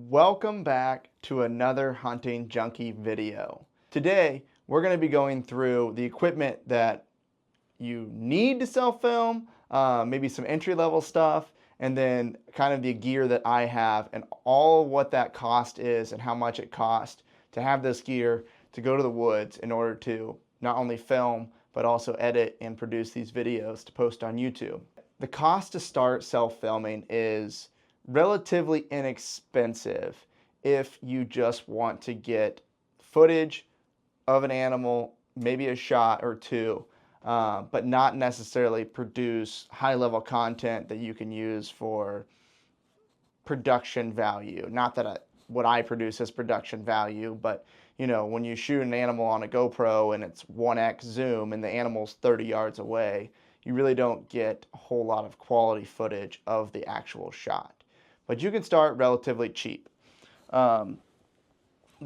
Welcome back to another Hunting Junkie video. Today, we're going to be going through the equipment that you need to self-film, maybe some entry-level stuff, and then kind of the gear that I have and all what that cost is and how much it cost to have this gear to go to the woods in order to not only film, but also edit and produce these videos to post on YouTube. The cost to start self-filming is relatively inexpensive if you just want to get footage of an animal, maybe a shot or two, but not necessarily produce high-level content that you can use for production value. Not that what I produce is production value, but you know, when you shoot an animal on a GoPro and it's 1x zoom and the animal's 30 yards away, you really don't get a whole lot of quality footage of the actual shot. But you can start relatively cheap. The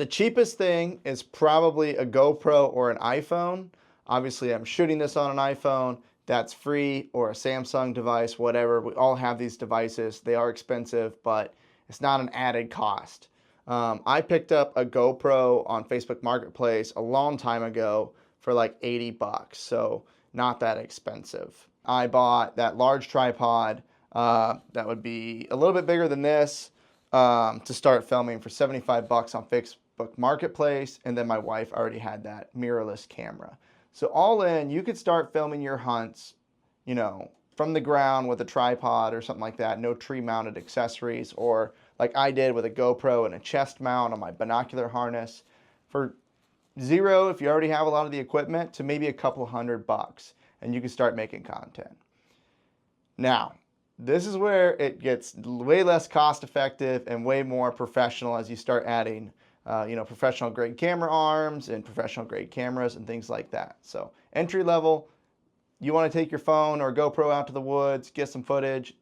cheapest thing is probably a GoPro or an iPhone. Obviously, I'm shooting this on an iPhone. That's free, or a Samsung device, whatever. We all have these devices. They are expensive, but it's not an added cost. I picked up a GoPro on Facebook Marketplace a long time ago for like 80 bucks, so not that expensive. I bought that large tripod that would be a little bit bigger than this to start filming for 75 bucks on Facebook Marketplace, and then my wife already had that mirrorless camera. So all in, you could start filming your hunts, you know, from the ground with a tripod or something like that, no tree-mounted accessories, or like I did with a GoPro and a chest mount on my binocular harness for zero if you already have a lot of the equipment, to maybe a couple $100, and you can start making content. Now, this is where it gets way less cost effective and way more professional as you start adding professional grade camera arms and professional grade cameras and things like that. So entry level, you want to take your phone or GoPro out to the woods, get some footage,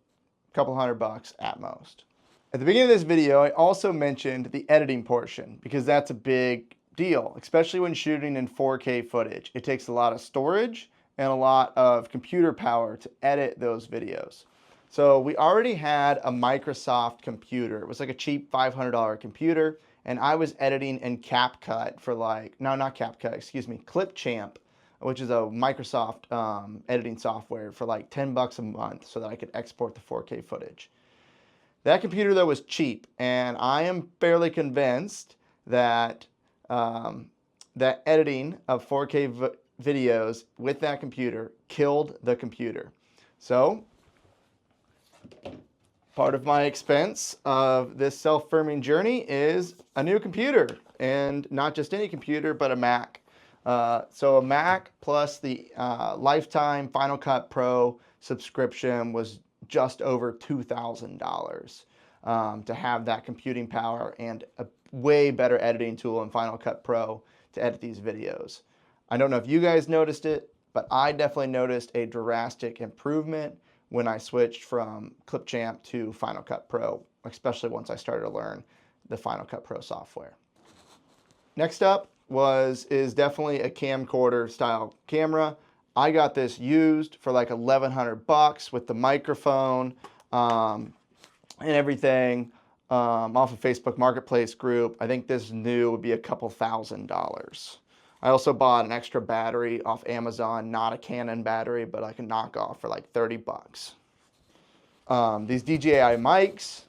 a couple $100 at most. At the beginning of this video, I also mentioned the editing portion because that's a big deal, especially when shooting in 4K footage. It takes a lot of storage and a lot of computer power to edit those videos. So we already had a Microsoft computer. It was like a cheap $500 computer, and I was editing in CapCut for Clipchamp, which is a Microsoft editing software, for like 10 bucks a month so that I could export the 4K footage. That computer though was cheap, and I am fairly convinced that that editing of 4K videos with that computer killed the computer. So part of my expense of this self-filming journey is a new computer, and not just any computer, but a Mac. So a Mac plus the lifetime Final Cut Pro subscription was just over $2,000 to have that computing power and a way better editing tool in Final Cut Pro to edit these videos. I don't know if you guys noticed it, but I definitely noticed a drastic improvement when I switched from Clipchamp to Final Cut Pro, especially once I started to learn the Final Cut Pro software. Next up is definitely a camcorder style camera. I got this used for like 1,100 bucks with the microphone and everything off of Facebook Marketplace group. I think this new would be a couple $1,000s. I also bought an extra battery off Amazon, not a Canon battery, but I can knock off for like 30 bucks. These DJI mics,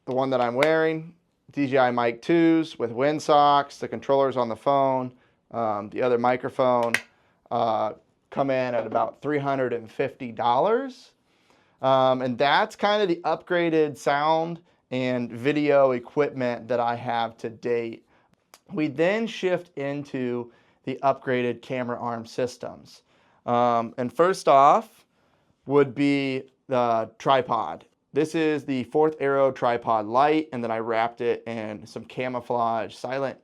the one that I'm wearing, DJI Mic 2s with windsocks, the controllers on the phone, the other microphone, come in at about $350. And that's kind of the upgraded sound and video equipment that I have to date. We then shift into the upgraded camera arm systems. And first off would be the tripod. This is the 4th Arrow Tripod Lite, and then I wrapped it in some camouflage silent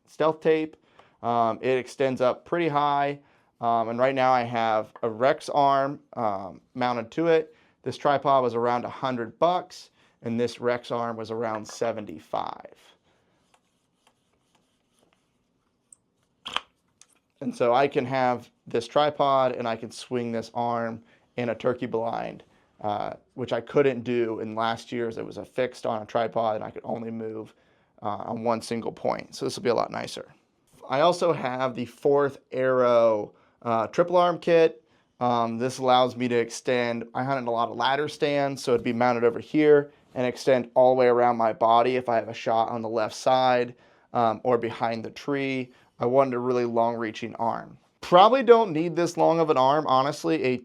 stealth tape. It extends up pretty high, and right now I have a Rex arm mounted to it. This tripod was around 100 bucks, and this Rex arm was around 75. And so I can have this tripod and I can swing this arm in a turkey blind which I couldn't do in last year's. It was fixed on a tripod and I could only move on one single point. So this will be a lot nicer. I also have the 4th Arrow triple arm kit. This allows me to extend. I hunted a lot of ladder stands, so it'd be mounted over here and extend all the way around my body if I have a shot on the left side or behind the tree. I wanted a really long-reaching arm. Probably don't need this long of an arm, honestly. A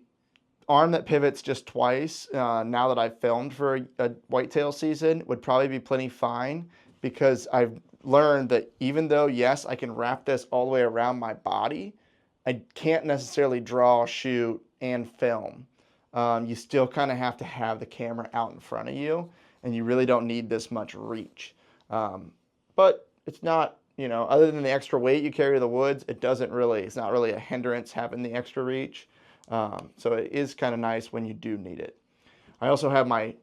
arm that pivots just twice, now that I've filmed for a whitetail season, would probably be plenty fine, because I've learned that even though, yes, I can wrap this all the way around my body, I can't necessarily draw, shoot, and film. You still kind of have to have the camera out in front of you, and you really don't need this much reach. But it's not, other than the extra weight you carry to the woods, it's not really a hindrance having the extra reach. So it is kind of nice when you do need it. I also have my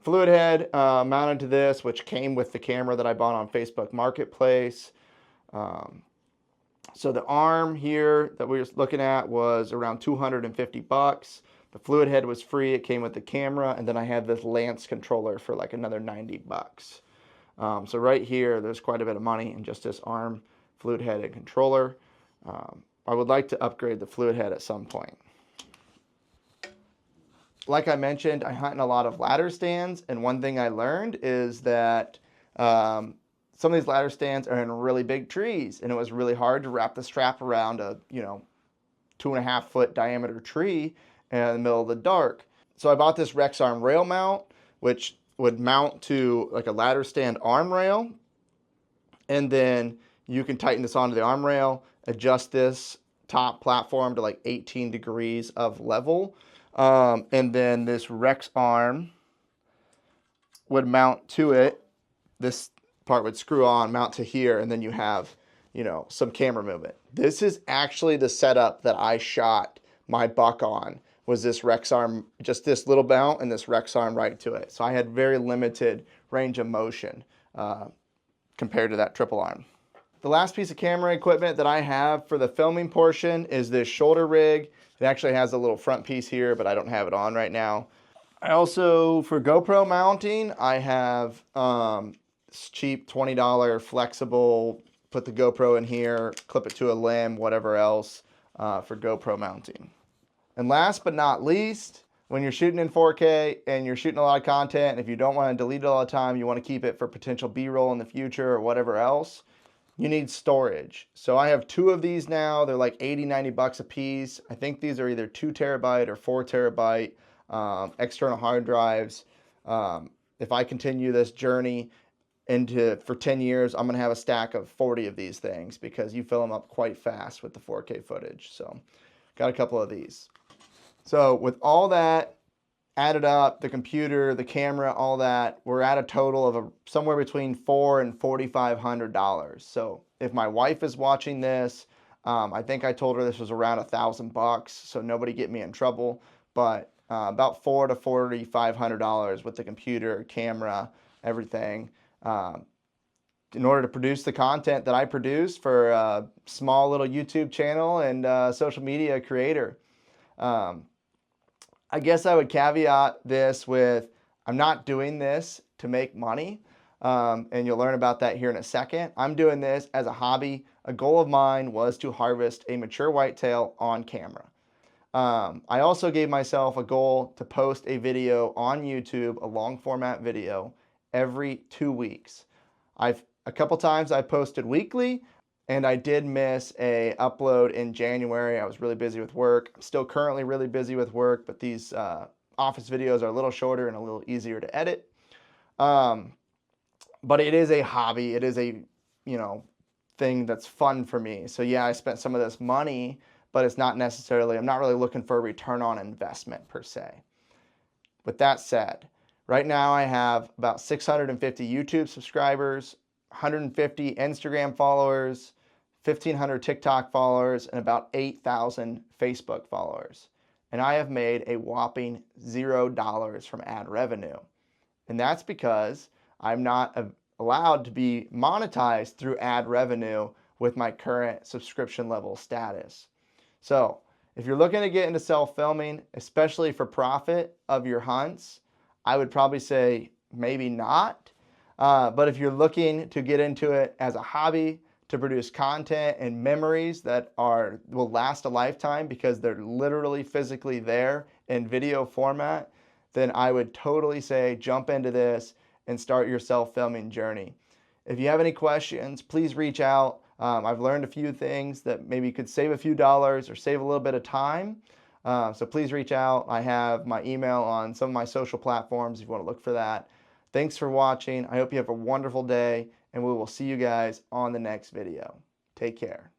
fluid head mounted to this, which came with the camera that I bought on Facebook Marketplace. So the arm here that we were looking at was around 250 bucks. The fluid head was free. It came with the camera, and then I had this Lance controller for like another 90 bucks. So right here, there's quite a bit of money in just this arm, fluid head, and controller. I would like to upgrade the fluid head at some point. Like I mentioned, I hunt in a lot of ladder stands, and one thing I learned is that some of these ladder stands are in really big trees, and it was really hard to wrap the strap around a 2.5 foot diameter tree in the middle of the dark. So I bought this Rexarm rail mount, which would mount to like a ladder stand arm rail, and then you can tighten this onto the arm rail, adjust this top platform to like 18 degrees of level, and then this Rex arm would mount to it. This part would screw on, mount to here, and then you have, some camera movement. This is actually the setup that I shot my buck on, was this Rexarm, just this little mount and this Rexarm right to it. So I had very limited range of motion compared to that triple arm. The last piece of camera equipment that I have for the filming portion is this shoulder rig. It actually has a little front piece here, but I don't have it on right now. I also, for GoPro mounting, I have cheap $20 flexible, put the GoPro in here, clip it to a limb, whatever else, for GoPro mounting. And last but not least, when you're shooting in 4K and you're shooting a lot of content, and if you don't want to delete it all the time, you want to keep it for potential B-roll in the future or whatever else, you need storage. So I have 2 of these now. They're like 80, 90 bucks a piece. I think these are either 2 terabyte or 4 terabyte external hard drives. If I continue this journey for 10 years, I'm going to have a stack of 40 of these things, because you fill them up quite fast with the 4K footage. So got a couple of these. So with all that added up, the computer, the camera, all that, we're at a total of somewhere between $400 and $4,500. So if my wife is watching this, I think I told her this was around $1,000, so nobody get me in trouble, but about $400 to $4,500 with the computer, camera, everything, in order to produce the content that I produce for a small little YouTube channel and social media creator. I guess I would caveat this with, I'm not doing this to make money, and you'll learn about that here in a second. I'm doing this as a hobby. A goal of mine was to harvest a mature whitetail on camera. I also gave myself a goal to post a video on YouTube, a long format video, every 2 weeks. A couple times I posted weekly, and I did miss a upload in January. I was really busy with work. I'm still currently really busy with work, but these office videos are a little shorter and a little easier to edit. But it is a hobby. It is a, thing that's fun for me. So yeah, I spent some of this money, but it's not necessarily, I'm not really looking for a return on investment per se. With that said, right now I have about 650 YouTube subscribers, 150 Instagram followers, 1,500 TikTok followers, and about 8,000 Facebook followers. And I have made a whopping $0 from ad revenue. And that's because I'm not allowed to be monetized through ad revenue with my current subscription level status. So If you're looking to get into self-filming, especially for profit of your hunts, I would probably say maybe not. But if you're looking to get into it as a hobby, to produce content and memories that will last a lifetime because they're literally physically there in video format, then I would totally say jump into this and start your self-filming journey. If you have any questions, please reach out. I've learned a few things that maybe could save a few dollars or save a little bit of time. So please reach out. I have my email on some of my social platforms if you want to look for that. Thanks for watching. I hope you have a wonderful day, and we will see you guys on the next video. Take care.